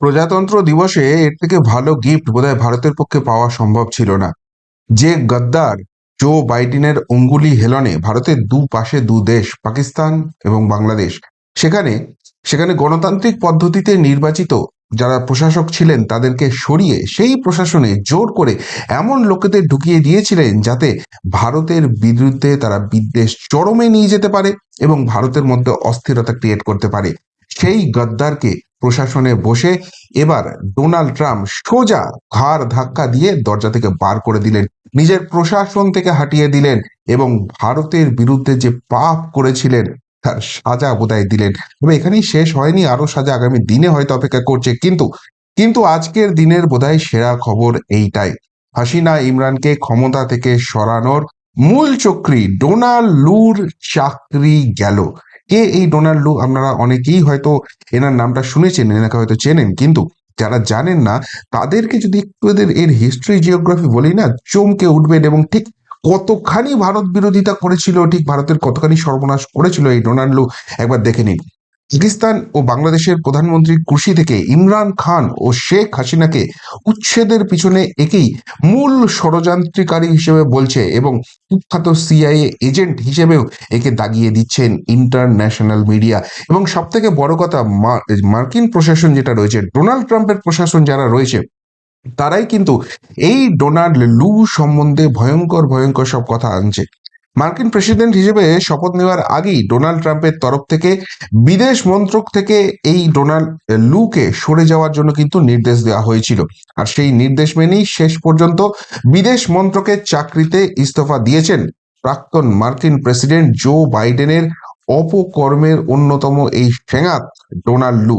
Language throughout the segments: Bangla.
প্রজাতন্ত্র দিবসে এর থেকে ভালো গিফট বোধহয় ভারতের পক্ষে পাওয়া সম্ভব ছিল না। যে গদ্দার জো বাইডেনের অঙ্গুলি হেলনে ভারতের দুপাশে দেশ পাকিস্তান এবং বাংলাদেশ, সেখানে সেখানে গণতান্ত্রিক পদ্ধতিতে নির্বাচিত যারা প্রশাসক ছিলেন তাদেরকে সরিয়ে সেই প্রশাসনে জোর করে এমন লোকেদের ঢুকিয়ে দিয়েছিলেন যাতে ভারতের বিরুদ্ধে তারা বিদ্বেষ চরমে নিয়ে যেতে পারে এবং ভারতের মধ্যে অস্থিরতা ক্রিয়েট করতে পারে। সেই গদ্দারকে প্রশাসনে বসে এবার ডোনাল্ড ট্রাম্প সোজা ঘাড় ধাক্কা দিয়ে দরজা থেকে বার করে দিলেন, নিজের প্রশাসন থেকে হাঁটিয়ে দিলেন এবং ভারতের বিরুদ্ধে যে পাপ করেছিলেন তার সাজা বোধহয় দিলেন। তবে এখানেই শেষ হয়নি, আরো সাজা আগামী দিনে হয়তো অপেক্ষা করছে। কিন্তু কিন্তু আজকের দিনের বোধহয় সেরা খবর এইটাই, হাসিনা ইমরানকে ক্ষমতা থেকে সরানোর মূল চক্রী ডোনাল্ড লুর চাকরি গেল। কে এই ডোনাল্ড লু? আপনারা অনেকেই হয়তো এনার নামটা শুনেছেন, এনাকে হয়তো চেনেন, কিন্তু যারা জানেন না তাদেরকে যদি একটু এর হিস্ট্রি জিওগ্রাফি বলি না, চমকে উঠবেন। এবং ঠিক কতখানি ভারত বিরোধিতা করেছিল, ঠিক ভারতের কতখানি সর্বনাশ করেছিল এই ডোনাল্ড লু, একবার দেখে নিন। পাকিস্তান ও বাংলাদেশের প্রধানমন্ত্রীর খুশি থেকে ইমরান খান ও শেখ হাসিনাকে উচ্ছেদের পিছনে একেই মূল ষড়যন্ত্রকারী হিসেবে বলছে এবং কুখ্যাত সিআইএ এজেন্ট হিসেবেও একে দাগিয়ে দিচ্ছেন ইন্টারন্যাশনাল মিডিয়া। এবং সব থেকে বড় কথা, মার্কিন প্রশাসন যেটা রয়েছে, ডোনাল্ড ট্রাম্পের প্রশাসন যারা রয়েছে, তারাই কিন্তু এই ডোনাল্ড লু সম্বন্ধে ভয়ঙ্কর ভয়ঙ্কর সব কথা আনছে। মার্কিন প্রেসিডেন্ট হিসেবে শপথ নেওয়ার আগেই ডোনাল্ড ট্রাম্পের তরফ থেকে বিদেশ মন্ত্রক থেকে এই ডোনাল্ড লুকে সরে যাওয়ার জন্য কিন্তু নির্দেশ দেওয়া হয়েছিল। আর সেই নির্দেশ মেনেই শেষ পর্যন্ত বিদেশ মন্ত্রকের চাকরিতে ইস্তফা দিয়েছেন প্রাক্তন মার্কিন প্রেসিডেন্ট জো বাইডেনের অপকর্মের অন্যতম এই ফেঙাত ডোনাল্ড লু।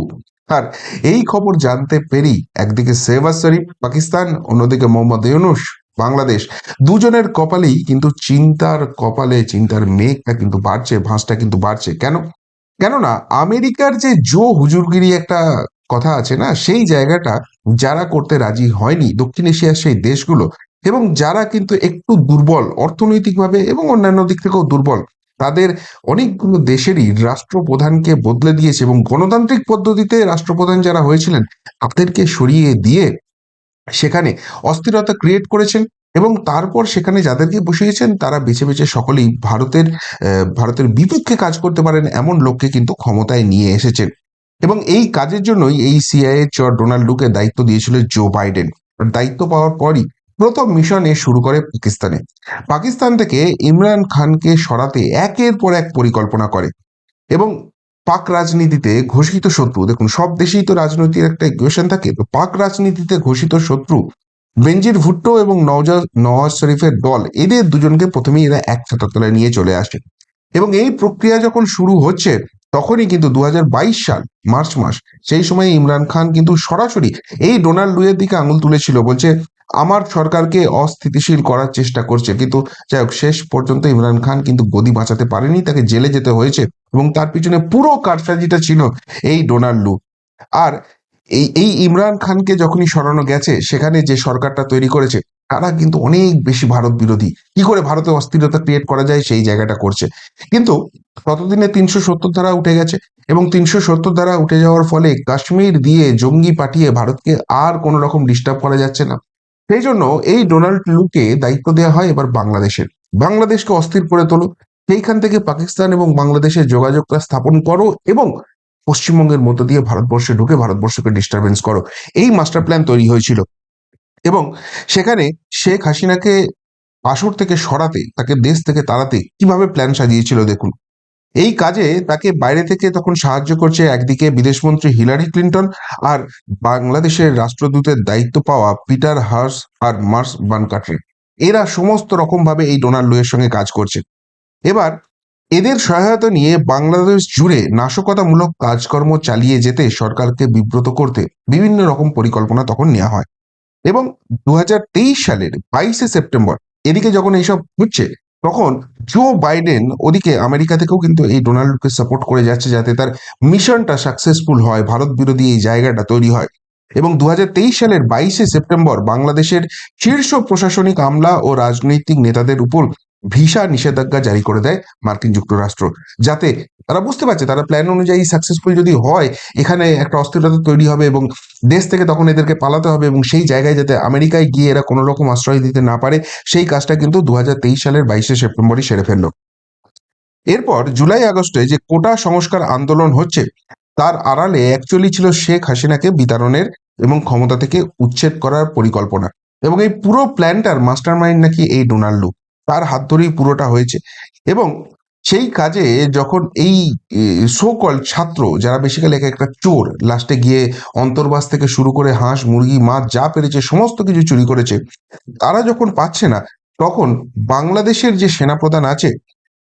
আর এই খবর জানতে পেরেই একদিকে শেহবাজ শরীফ পাকিস্তান, অন্যদিকে মোহাম্মদ ইউনূস বাংলাদেশ, দুজনের কপালেই কিন্তু চিন্তার মেঘটা কিন্তু বাড়ছে, ভাঁজটা কিন্তু বাড়ছে। কেন? কেননা আমেরিকার যে জো হুজুরগিরি একটা কথা আছে না, সেই জায়গাটা যারা করতে রাজি হয়নি, দক্ষিণ এশিয়ার সেই দেশগুলো, এবং যারা কিন্তু একটু দুর্বল অর্থনৈতিকভাবে এবং অন্যান্য দিক থেকেও দুর্বল, তাদের অনেকগুলো দেশেরই রাষ্ট্রপ্রধানকে বদলে দিয়েছে এবং গণতান্ত্রিক পদ্ধতিতে রাষ্ট্রপ্রধান যারা হয়েছিলেন তাদেরকে সরিয়ে দিয়ে সেখানে অস্থিরতা ক্রিয়েট করেছেন। এবং তারপর সেখানে যাদেরকে বসিয়েছেন তারা বেছে বেছে সকলেই ভারতের বিপক্ষে কাজ করতে পারেন এমন লোককে কিন্তু ক্ষমতায় নিয়ে এসেছেন। এবং এই কাজের জন্যই এই সিআইএ চর ডোনাল্ড লুকে দায়িত্ব দিয়েছিল জো বাইডেন। আর দায়িত্ব পাওয়ার পরই প্রথম মিশন এ শুরু করে পাকিস্তানে। পাকিস্তান থেকে ইমরান খানকে সরাতে একের পর এক পরিকল্পনা করে এবং পাক রাজনীতিতে ঘোষিত শত্রু, দেখুন সব দেশেই তো রাজনৈতিক একটা ইকুয়েশন থাকে, তো পাক রাজনীতিতে ঘোষিত শত্রু বেনজির ভুট্টো এবং নওয়াজ শরীফের দল, এদের দুজনকে প্রথমেই এরা এক ছাতার তলায় নিয়ে চলে আসে। এবং এই প্রক্রিয়া যখন শুরু হচ্ছে তখনই কিন্তু 2022 সাল মার্চ মাস, সেই সময় ইমরান খান কিন্তু সরাসরি এই ডোনাল্ড লুয়ের দিকে আঙুল তুলেছিল, বলছে আমার সরকারকে অস্থিতিশীল করার চেষ্টা করছে। কিন্তু যাই হোক, শেষ পর্যন্ত ইমরান খান কিন্তু গদি বাঁচাতে পারেনি, তাকে জেলে যেতে হয়েছে এবং তার পিছনে পুরো কারসাজিটা ছিল এই ডোনাল্ড লু। আর এই এই ইমরান খানকে যখনই সরানো গেছে, সেখানে যে সরকারটা তৈরি করেছে তারা কিন্তু অনেক বেশি ভারত বিরোধী, কি করে ভারতে অস্থিরতা ক্রিয়েট করা যায় সেই জায়গাটা করছে। কিন্তু ততদিনে 370 ধারা উঠে গেছে এবং 370 ধারা উঠে যাওয়ার ফলে কাশ্মীর দিয়ে জঙ্গি পাঠিয়ে ভারতকে আর কোনো রকম ডিস্টার্ব করা যাচ্ছে না। সেই জন্য এই ডোনাল্ড লুকে দায়িত্ব দেওয়া হয় এবার বাংলাদেশকে অস্থির করে তোলো, সেইখান থেকে পাকিস্তান এবং বাংলাদেশের যোগাযোগটা স্থাপন করো এবং পশ্চিমবঙ্গের মধ্য দিয়ে ভারতবর্ষে ঢুকে ভারতবর্ষকে ডিস্টারবেন্স করো। এই মাস্টার প্ল্যান তৈরি হয়েছিল। এবং সেখানে শেখ হাসিনাকে আসর থেকে সরাতে, তাকে দেশ থেকে তাড়াতে কিভাবে প্ল্যান সাজিয়েছিল দেখুন। এই কাজে তাকে বাইরে থেকে তখন সাহায্য করছে একদিকে বিদেশমন্ত্রী হিলারি ক্লিন্টন আর বাংলাদেশের রাষ্ট্রদূতের দায়িত্ব পাওয়া পিটার হার্স আর মার্স বানকাট্রি। এরা সমস্ত রকম ভাবে এই ডোনাল্ড লুয়ের সঙ্গে কাজ করছে। এবার এদের সহায়তা নিয়ে বাংলাদেশ জুড়ে নাশকতামূলক কাজকর্ম চালিয়ে যেতে সরকারকে বিব্রত করতে বিভিন্ন রকম পরিকল্পনা তখন নেওয়া হয়। এবং 2023 সালের 22শে সেপ্টেম্বর এদিকে যখন এইসব হচ্ছে, তখন জো বাইডেন ওদিকে আমেরিকা থেকেও কিন্তু এই ডোনাল্ডকে সাপোর্ট করে যাচ্ছে যাতে তার মিশনটা সাকসেসফুল হয়, ভারত বিরোধী এই জায়গাটা তৈরি হয়। এবং 2023 সালের 22শে সেপ্টেম্বর বাংলাদেশের শীর্ষ প্রশাসনিক আমলা ও রাজনৈতিক নেতাদের উপর ভিসা নিষেধাজ্ঞা জারি করে দেয় মার্কিন যুক্তরাষ্ট্র, যাতে তারা বুঝতে পারছে তারা প্ল্যান অনুযায়ী সাকসেসফুল যদি হয়, এখানে একটা অস্থিরতা তৈরি হবে এবং দেশ থেকে তখন এদেরকে পালাতে হবে, এবং সেই জায়গায় যাতে আমেরিকায় গিয়ে এরা কোনো রকম আশ্রয় দিতে না পারে, সেই কাজটা কিন্তু 2023 সালের 22শে সেপ্টেম্বরই সেরে ফেললো। এরপর জুলাই আগস্টে যে কোটা সংস্কার আন্দোলন হচ্ছে, তার আড়ালে অ্যাকচুয়ালি ছিল শেখ হাসিনাকে বিতাড়নের এবং ক্ষমতা থেকে উচ্ছেদ করার পরিকল্পনা। এবং এই পুরো প্ল্যানটার মাস্টার মাইন্ড নাকি এই ডোনাল্ড লু, তার হাত ধরেই পুরোটা হয়েছে। এবং সেই কাজে যখন এই সো কল ছাত্র, যারা বেসিক্যালি এক একটা চোর, লাস্টে গিয়ে অন্তর্বাস থেকে শুরু করে হাঁস মুরগি মাছ যা পেরেছে সমস্ত কিছু চুরি করেছে, তারা যখন পাচ্ছে না, তখন বাংলাদেশের যে সেনাপ্রধান আছে,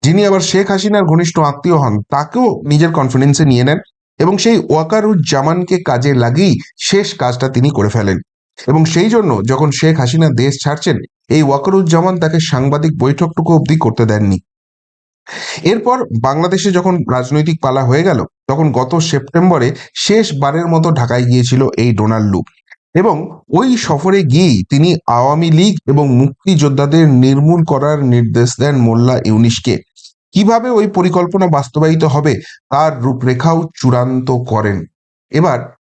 যিনি আবার শেখ হাসিনার ঘনিষ্ঠ আত্মীয় হন, তাকেও নিজের কনফিডেন্সে নিয়ে নেন এবং সেই ওয়াকারুজ্জামানকে কাজে লাগিয়েই শেষ কাজটা তিনি করে ফেলেন। এবং সেই জন্য যখন শেখ হাসিনা দেশ ছাড়ছেন, এই ওয়াকারুজ্জামান তাকে সাংবাদিক বৈঠকটুকু অবধি করতে দেননি। এরপর বাংলাদেশে যখন রাজনৈতিক পালা হয়ে গেল, তখন গত সেপ্টেম্বরে শেষবারের মতো ঢাকায় গিয়েছিল এই ডোনাল্ড লু। এবং ওই সফরে গিয়েই তিনি আওয়ামী লীগ এবং মুক্তিযোদ্ধাদের নির্মূল করার নির্দেশ দেন মোল্লা ইউনিসকে। কিভাবে ওই পরিকল্পনা বাস্তবায়িত হবে তার রূপরেখাও চূড়ান্ত করেন। এবার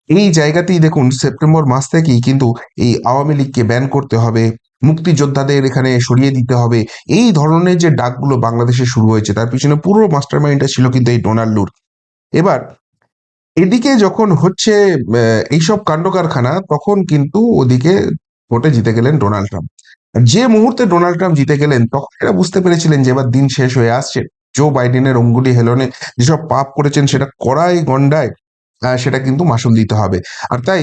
এই জায়গাতেই দেখুন, সেপ্টেম্বর মাস থেকেই কিন্তু এই আওয়ামী লীগকে ব্যান করতে হবে, মুক্তিযোদ্ধাদের এখানে সরিয়ে দিতে হবে, এই ধরনের যে ডাকগুলো বাংলাদেশে শুরু হয়েছে, তার পিছনে পুরো মাস্টার মাইন্ডটা ছিল কিন্তু এই ডোনাল্ড লুর। এবার এদিকে যখন হচ্ছে এইসব কাণ্ড কারখানা, তখন কিন্তু ওদিকে ভোটে জিতে গেলেন ডোনাল্ড ট্রাম্প। আর যে মুহূর্তে ডোনাল্ড ট্রাম্প জিতে গেলেন, তখন এরা বুঝতে পেরেছিলেন যে এবার দিন শেষ হয়ে আসছে। জো বাইডেনের অঙ্গুলি হেলনে যেসব পাপ করেছেন, সেটা কড়াই গন্ডায় সেটা কিন্তু মাসুল দিতে হবে। আর তাই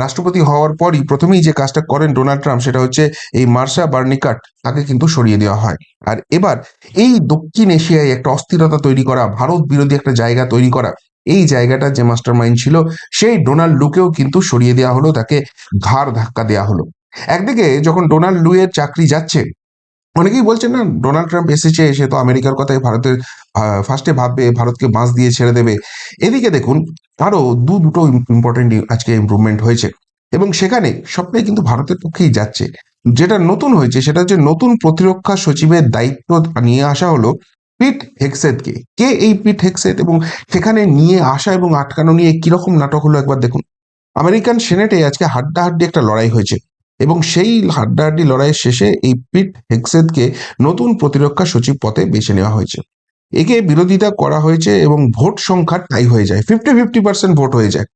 রাষ্ট্রপতি হওয়ার পরই প্রথমেই যে কাজটা করেন ডোনাল্ড ট্রাম্প, সেটা হচ্ছে এই মার্শা বার্নিকাট, তাকে কিন্তু সরিয়ে দেওয়া হয়। আর এবার এই দক্ষিণ এশিয়ায় একটা অস্থিরতা তৈরি করা, ভারত বিরোধী একটা জায়গা তৈরি করা, এই জায়গাটা যে মাস্টার মাইন্ড ছিল, সেই ডোনাল্ড লুকেও কিন্তু সরিয়ে দেওয়া হলো, তাকে ঘাড় ধাক্কা দেওয়া হলো। একদিকে যখন ডোনাল্ড লু এর চাকরি যাচ্ছে, অনেকেই বলছেন না ডোনাল্ড ট্রাম্প এসেছে, সে তো আমেরিকার কথাই ভারতের ফার্স্টে ভাববে, ভারতকে বাঁশ দিয়ে ছেড়ে দেবে। এদিকে দেখুন, আরো দুটো ইম্পর্টেন্ট আজকে ইমপ্রুভমেন্ট হয়েছে, এবং সেখানে সবটাই কিন্তু ভারতের পক্ষেই যাচ্ছে। যেটা নতুন হয়েছে সেটা হচ্ছে নতুন প্রতিরক্ষা সচিবের দায়িত্ব নিয়ে আসা হলো পিট হেগসেথকে। কে এই পিট হেগসেথ, এবং সেখানে নিয়ে আসা এবং আটকানো নিয়ে কিরকম নাটক হলো একবার দেখুন। আমেরিকান সেনেটে আজকে হাড্ডাহাড্ডি একটা লড়াই হয়েছে, এবং সেই হাড্ডাহাড্ডি লড়াইয়ের শেষে এই পিট হেগসেথকে নতুন প্রতিরক্ষা সচিব পদে বেছে নেওয়া হয়েছে। একে বিরোধিতা করা হয়েছে এবং ভোট সংখ্যা টাই হয়ে যায়, 50-50% ভোট হয়ে যায়।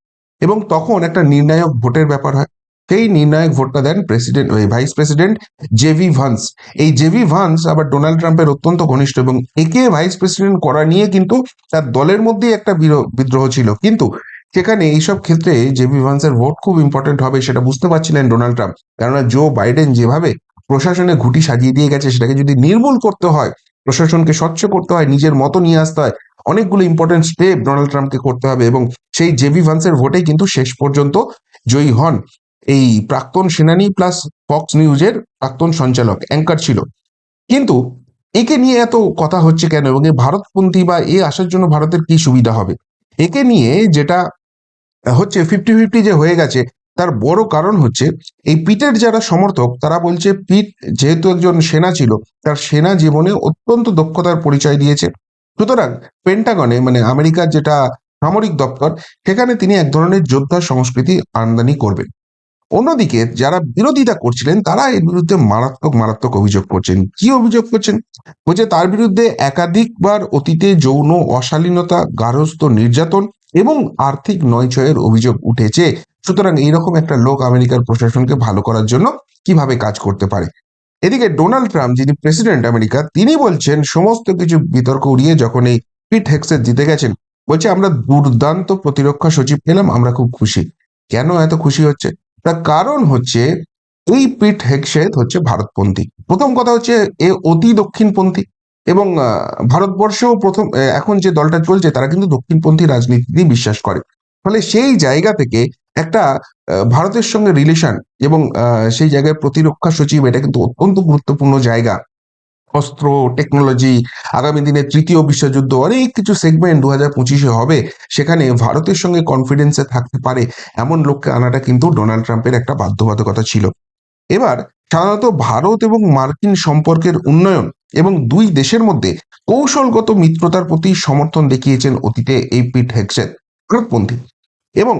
এবং তখন একটা নির্ণায়ক ভোটের ব্যাপার হয়। সেই নির্ণায়ক ভোটটা দেন president, vice president JD Vance. এই জেভি ভান্স আবার ডোনাল্ড ট্রাম্পের অত্যন্ত ঘনিষ্ঠ, এবং একে ভাইস প্রেসিডেন্ট করা নিয়ে কিন্তু তার দলের মধ্যেই একটা বিদ্রোহ ছিল। কিন্তু সেখানে এইসব ক্ষেত্রে জেবি ভান্সের ভোট খুব ইম্পর্টেন্ট হবে সেটা বুঝতে পারছিলেন ডোনাল্ড ট্রাম্প। কেননা জো বাইডেন যেভাবে প্রশাসনে ঘুঁটি সাজিয়ে দিয়ে গেছে, সেটাকে যদি নির্মূল করতে হয়, প্রশাসনকে স্বচ্ছ করতে হয়, নিজের মতো নিয়ে আসতে হয়, অনেকগুলো ইম্পর্টেন্ট স্টেপ ডোনাল্ড ট্রাম্পকে করতে হবে। এবং সেই জেবি ভান্সের ভোটেই কিন্তু শেষ পর্যন্ত জয়ী হন এই প্রাক্তন সেনানী প্লাস ফক্স নিউজের প্রাক্তন সঞ্চালক, অ্যাঙ্কার ছিল। কিন্তু একে নিয়ে এত কথা হচ্ছে কেন, এবং এ ভারতপন্থী বা এ আসার জন্য ভারতের কি সুবিধা হবে? একে নিয়ে যেটা হচ্ছে 50-50 যে হয়ে গেছে, তার বড় কারণ হচ্ছে এই পিটের যারা সমর্থক, তারা বলছে পিট যেহেতু একজন সেনা ছিল, তার সেনা জীবনে অত্যন্ত দক্ষতার পরিচয় দিয়েছে, সুতরাং পেন্টাগনে মানে আমেরিকার যেটা সামরিক দপ্তর, সেখানে তিনি এক ধরনের যোদ্ধা সংস্কৃতি আমদানি করবেন। অন্যদিকে যারা বিরোধিতা করছিলেন, তারা এর বিরুদ্ধে মারাত্মক মারাত্মক অভিযোগ করছেন। কি অভিযোগ করছেন? বলছে তার বিরুদ্ধে একাধিকবার অতীতে যৌন অশালীনতা, গার্হস্থ্য নির্যাতন এবং আর্থিক নয়ছয়ের অভিযোগ উঠেছে। সুতরাং এইরকম একটা লোক আমেরিকার প্রশাসনকে ভালো করার জন্য কিভাবে কাজ করতে পারে? এদিকে ডোনাল্ড ট্রাম্প, যিনি প্রেসিডেন্ট আমেরিকা, তিনি বলছেন সমস্ত কিছু বিতর্ক উড়িয়ে, যখন এই পিট হেগসেথ জিতে গেছেন, বলছে আমরা দুর্দান্ত প্রতিরক্ষা সচিব পেলাম, আমরা খুব খুশি। কেন এত খুশি হচ্ছে? তার কারণ হচ্ছে এই পিট হেগসেথ হচ্ছে ভারতপন্থী। প্রথম কথা হচ্ছে এ অতি দক্ষিণপন্থী, এবং ভারতবর্ষেও প্রথম এখন যে দলটা চলছে, তারা কিন্তু দক্ষিণপন্থী রাজনীতিতেই বিশ্বাস করে। ফলে সেই জায়গা থেকে একটা ভারতের সঙ্গে রিলেশন, এবং সেই জায়গায় প্রতিরক্ষা সচিব, এটা কিন্তু অত্যন্ত গুরুত্বপূর্ণ জায়গা। অস্ত্র, টেকনোলজি, আগামী দিনে তৃতীয় বিশ্বযুদ্ধ, অনেক কিছু সেগমেন্ট 2025-এ হবে, সেখানে ভারতের সঙ্গে কনফিডেন্সে থাকতে পারে এমন লোককে আনাটা কিন্তু ডোনাল্ড ট্রাম্পের একটা বাধ্যবাধকতা ছিল। এবার সাধারণত ভারত এবং মার্কিন সম্পর্কের উন্নয়ন এবং দুই দেশের মধ্যে কৌশলগত মিত্রতার প্রতি সমর্থন দেখিয়েছেন অতীতে এই পিট হেগসেথ, ভারতপন্থী। এবং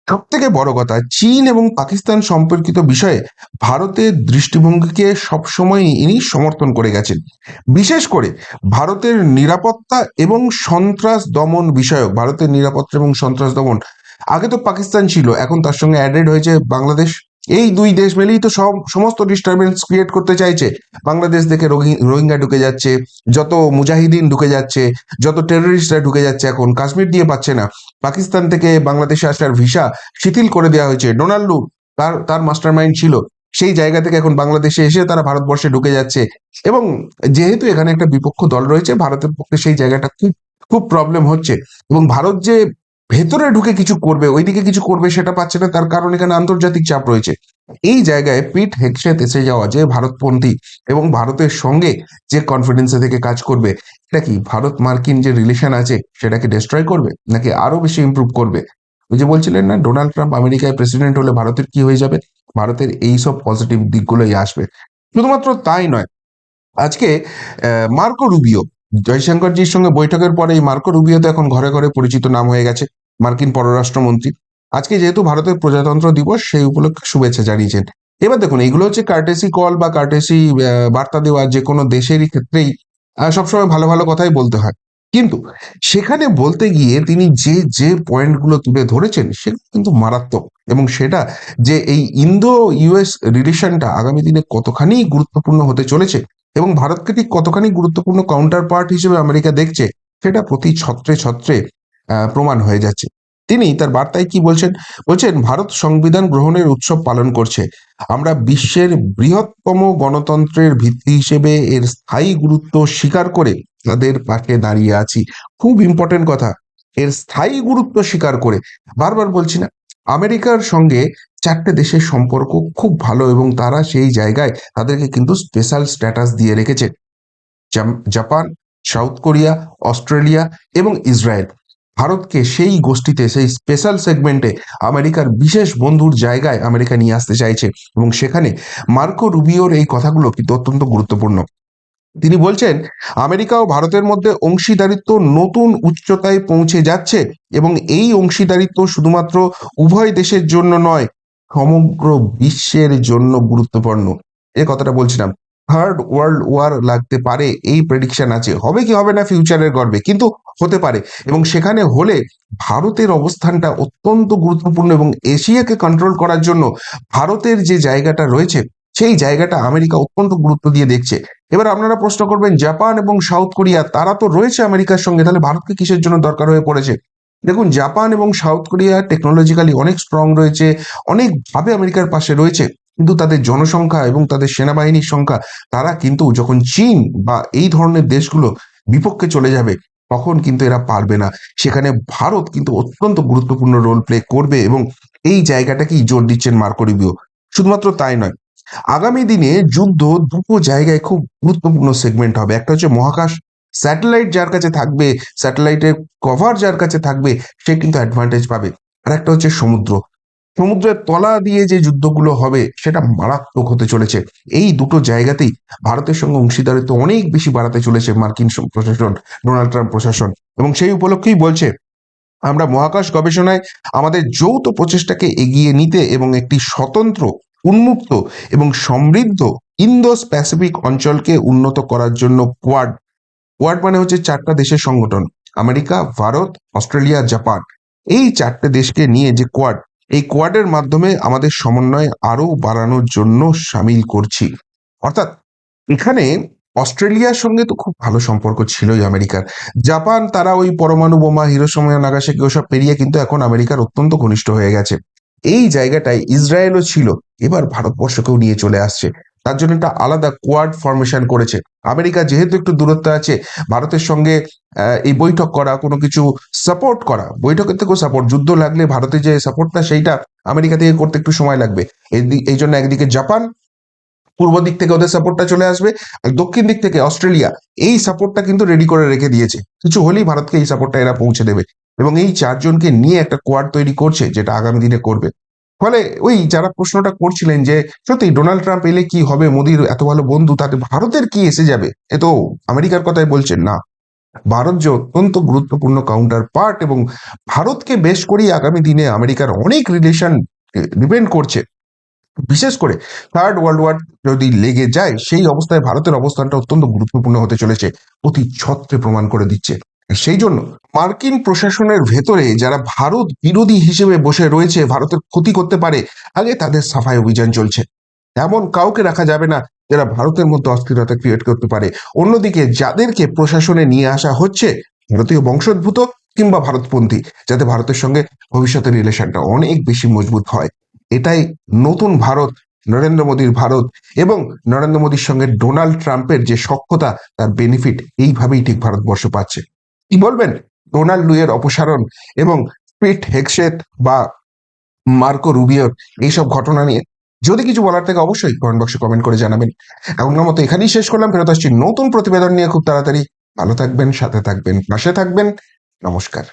সব থেকে বড় কথা, চীন এবং পাকিস্তান সম্পর্কিত বিষয়ে ভারতের দৃষ্টিভঙ্গিকে সবসময় ইনি সমর্থন করে গেছেন। বিশেষ করে ভারতের নিরাপত্তা এবং সন্ত্রাস দমন বিষয়ক, ভারতের নিরাপত্তা এবং সন্ত্রাস দমন, আগে তো পাকিস্তান ছিল, এখন তার সঙ্গে অ্যাডেড হয়েছে বাংলাদেশ। এই দুই দেশ মিলেই তো সমস্ত ডিস্টারবেন্স ক্রিয়েট করতে চাইছে। বাংলাদেশ থেকে রোহিঙ্গা ঢুকে যাচ্ছে, যত মুজাহিদিন ঢুকে যাচ্ছে, যত টেররিস্টরা ঢুকে যাচ্ছে, এখন কাশ্মীর দিয়ে পাচ্ছে না। পাকিস্তান থেকে বাংলাদেশে আসার ভিসা শিথিল করে দেওয়া হয়েছে। ডোনাল্ডু তার তার মাস্টার মাইন্ড ছিল, সেই জায়গা থেকে এখন বাংলাদেশে এসে তারা ভারতবর্ষে ঢুকে যাচ্ছে। এবং যেহেতু এখানে একটা বিপক্ষ দল রয়েছে, ভারতের পক্ষে সেই জায়গাটা খুব খুব প্রবলেম হচ্ছে। এবং ভারত যে ভেতরে ঢুকে কিছু করবে, ওইদিকে কিছু করবে, সেটা পাচ্ছে না, তার কারণ এখানে আন্তর্জাতিক চাপ রয়েছে। এই জায়গায় পিট হেগসেথ এসে যাওয়া, যে ভারতপন্থী এবং ভারতের সঙ্গে যে কনফিডেন্সে থেকে কাজ করবে, এটা কি ভারত মার্কিন যে রিলেশন আছে সেটাকে ডিস্ট্রয় করবে নাকি আরো বেশি ইমপ্রুভ করবে? ওই যে বলছিলেন না, ডোনাল্ড ট্রাম্প আমেরিকায় প্রেসিডেন্ট হলে ভারতের কি হয়ে যাবে, ভারতের এই সব পজিটিভ দিকগুলোই আসবে। শুধুমাত্র তাই নয়, আজকে মার্কো রুবিও, জয়শঙ্করজির সঙ্গে বৈঠকের পরে এই মার্কো রুবিও তো এখন ঘরে ঘরে পরিচিত নাম হয়ে গেছে, মার্কিন পররাষ্ট্রমন্ত্রী। আজকে যেহেতু ভারতের প্রজাতন্ত্র দিবস, সেই উপলক্ষে শুভেচ্ছা জানিয়েছেন। এবার দেখুন, এইগুলো হচ্ছে কার্টেসি কল বা কার্টেসি বার্তা দেওয়া, যে কোনো দেশেরই ক্ষেত্রেই সবসময় ভালো ভালো কথাই বলতে হয়। কিন্তু সেখানে বলতে গিয়ে তিনি যে যে পয়েন্টগুলো তুলে ধরেছেন সেগুলো কিন্তু মারাত্মক। এবং সেটা যে এই ইন্দো ইউএস রিলেশনটা আগামী দিনে কতখানি গুরুত্বপূর্ণ হতে চলেছে এবং ভারতকে ঠিক কতখানি গুরুত্বপূর্ণ কাউন্টার পার্ট হিসেবে আমেরিকা দেখছে, সেটা প্রতি ছত্রে ছত্রে প্রমাণ হয়ে যাচ্ছে। তিনি তার বার্তায় কি বলছেন? বলছেন, ভারত সংবিধান গ্রহণের উৎসব পালন করছে। আমরা বিশ্বের বৃহত্তম গণতন্ত্রের ভিত্তি হিসেবে এর স্থায়ী গুরুত্ব স্বীকার করে তাদের পাশে দাঁড়িয়ে আছি। খুব ইম্পর্টেন্ট কথা, এর স্থায়ী গুরুত্ব স্বীকার করে। বারবার বলছি না, আমেরিকার সঙ্গে চারটে দেশের সম্পর্ক খুব ভালো এবং তারা সেই জায়গায় তাদেরকে কিন্তু স্পেশাল স্ট্যাটাস দিয়ে রেখেছে। জাপান, সাউথ কোরিয়া, অস্ট্রেলিয়া এবং ইসরায়েল ভারতকে সেই গোষ্ঠীতে, সেই স্পেশাল সেগমেন্টে আমেরিকার বিশেষ বন্ধুর জায়গায় আমেরিকা নিয়ে আসতে চাইছে। এবং সেখানে মার্কো রুবিওর এই কথাগুলো কিন্তু অত্যন্ত গুরুত্বপূর্ণ। তিনি বলছেন, আমেরিকা ও ভারতের মধ্যে অংশীদারিত্ব নতুন উচ্চতায় পৌঁছে যাচ্ছে এবং এই অংশীদারিত্ব শুধুমাত্র উভয় দেশের জন্য নয়, সমগ্র বিশ্বের জন্য গুরুত্বপূর্ণ। এ কথাটা বলছিলাম, থার্ড ওয়ার্ল্ড ওয়ার লাগতে পারে, এই প্রেডিকশন আছে। হবে কি হবে না ফিউচারের গর্বে, কিন্তু হতে পারে। এবং সেখানে হলে ভারতের অবস্থানটা অত্যন্ত গুরুত্বপূর্ণ এবং এশিয়াকে কন্ট্রোল করার জন্য ভারতের যে জায়গাটা রয়েছে, সেই জায়গাটা আমেরিকা অত্যন্ত গুরুত্ব দিয়ে দেখছে। এবার আপনারা প্রশ্ন করবেন, জাপান এবং সাউথ কোরিয়া তারা তো রয়েছে আমেরিকার সঙ্গে, তাহলে ভারতকে কিসের জন্য দরকার হয়ে পড়েছে? দেখুন, জাপান এবং সাউথ কোরিয়া টেকনোলজিক্যালি অনেক স্ট্রং রয়েছে, অনেকভাবে আমেরিকার পাশে রয়েছে, কিন্তু তাদের জনসংখ্যা এবং তাদের সেনাবাহিনীর সংখ্যা, তারা কিন্তু যখন চীন বা এই ধরনের দেশগুলো বিপক্ষে চলে যাবে, তখন কিন্তু এরা পারবে না। সেখানে ভারত কিন্তু অত্যন্ত গুরুত্বপূর্ণ রোল প্লে করবে এবং এই জায়গাটাকেই জোর দিচ্ছেন মার্কো রুবিও। শুধুমাত্র তাই নয়, আগামী দিনে যুদ্ধ দুটো জায়গায় খুব গুরুত্বপূর্ণ সেগমেন্ট হবে। একটা হচ্ছে মহাকাশ, স্যাটেলাইট যার কাছে থাকবে, স্যাটেলাইটের কভার যার কাছে থাকবে, সে কিন্তু অ্যাডভান্টেজ পাবে। আর একটা হচ্ছে সমুদ্র, সমুদ্রের তলা দিয়ে যে যুদ্ধগুলো হবে সেটা মারাত্মক হতে চলেছে। এই দুটো জায়গাতেই ভারতের সঙ্গে অংশীদারিত্ব অনেক বেশি বাড়াতে চলেছে মার্কিন প্রশাসন, ডোনাল্ড ট্রাম্প প্রশাসন। এবং সেই উপলক্ষেই বলছে, আমরা মহাকাশ গবেষণায় আমাদের যৌথ প্রচেষ্টাকে এগিয়ে নিতে এবং একটি স্বতন্ত্র, উন্মুক্ত এবং সমৃদ্ধ ইন্দো প্যাসিফিক অঞ্চলকে উন্নত করার জন্য কোয়াড, কোয়াড মানে হচ্ছে চারটা দেশের সংগঠন, আমেরিকা, ভারত, অস্ট্রেলিয়া, জাপান, এই চারটে দেশকে নিয়ে যে কোয়াড, এই কোয়াডের মাধ্যমে আমাদের সমন্বয় আরো বাড়ানোর জন্য সামিল করছি। অর্থাৎ এখানে অস্ট্রেলিয়ার সঙ্গে তো খুব ভালো সম্পর্ক ছিলই আমেরিকার। জাপান, তারা ওই পরমাণু বোমা, হিরোশিমা নাগাসাকি ওসব পেরিয়ে কিন্তু এখন আমেরিকার অত্যন্ত ঘনিষ্ঠ হয়ে গেছে। এই জায়গাটায় ইসরায়েলও ছিল, এবার ভারতবর্ষকেও নিয়ে চলে আসছে। তার জন্য একটা আলাদা কোয়াড ফরমেশন করেছে। আমেরিকা যেহেতু একটু দূরত্বে আছে, ভারতের সঙ্গে এই বৈঠক করা, কোনো কিছু সাপোর্ট করা, বৈঠকের থেকেও সাপোর্ট, যুদ্ধ লাগলে ভারতের যে সাপোর্টটা, সেইটা আমেরিকা থেকে করতে একটু সময় লাগবে। এই জন্য একদিকে জাপান, পূর্ব দিক থেকে ওদের সাপোর্টটা চলে আসবে, আর দক্ষিণ দিক থেকে অস্ট্রেলিয়া এই সাপোর্টটা কিন্তু রেডি করে রেখে দিয়েছে। কিছু হলেই ভারতকে এই সাপোর্টটা এরা পৌঁছে দেবে। এবং এই চারজনকে নিয়ে একটা কোয়াড তৈরি করছে, যেটা আগামী দিনে করবে। ফলে ওই যারা প্রশ্নটা করছিলেন যে সত্যি ডোনাল্ড ট্রাম্প এলে কি হবে, মোদির এত ভালো বন্ধু, তাতে ভারতের কি এসে যাবে, এ তো আমেরিকার কথাই বলছেন না। ভারত যে অত্যন্ত গুরুত্বপূর্ণ কাউন্টার পার্ট, এবং ভারতকে বেশ করেই আগামী দিনে আমেরিকার অনেক রিলেশন ডিপেন্ড করছে। বিশেষ করে থার্ড ওয়ার্ল্ড ওয়ার যদি লেগে যায়, সেই অবস্থায় ভারতের অবস্থানটা অত্যন্ত গুরুত্বপূর্ণ হতে চলেছে, অতি ছত্রে প্রমাণ করে দিচ্ছে। সেই জন্য মার্কিন প্রশাসনের ভেতরে যারা ভারত বিরোধী হিসেবে বসে রয়েছে, ভারতের ক্ষতি করতে পারে, আগে তাদের সাফাই অভিযান চলছে। এমন কাউকে রাখা যাবে না যারা ভারতের মধ্যে অস্থিরতা ক্রিয়েট করতে পারে। অন্যদিকে যাদেরকে প্রশাসনে নিয়ে আসা হচ্ছে, ভারতীয় বংশোদ্ভূত কিংবা ভারতপন্থী, যাতে ভারতের সঙ্গে ভবিষ্যতের রিলেশনটা অনেক বেশি মজবুত হয়। এটাই নতুন ভারত, নরেন্দ্র মোদীর ভারত, এবং নরেন্দ্র মোদীর সঙ্গে ডোনাল্ড ট্রাম্পের যে সখ্যতা, তার বেনিফিট এইভাবেই ঠিক ভারতবর্ষ পাচ্ছে। কি বলবেন ডোনাল্ড লুইয়ের অপসারণ এবং পিট হেগসেথ বা মার্কো রুবিওর এইসব ঘটনা নিয়ে? যদি কিছু বলার থাকে অবশ্যই কমেন্ট বক্সে কমেন্ট করে জানাবেন। এখনকার মতো এখানেই শেষ করলাম, ফেরত আসছি নতুন প্রতিবেদন নিয়ে খুব তাড়াতাড়ি। ভালো থাকবেন, সাথে থাকবেন, পাশে থাকবেন। নমস্কার।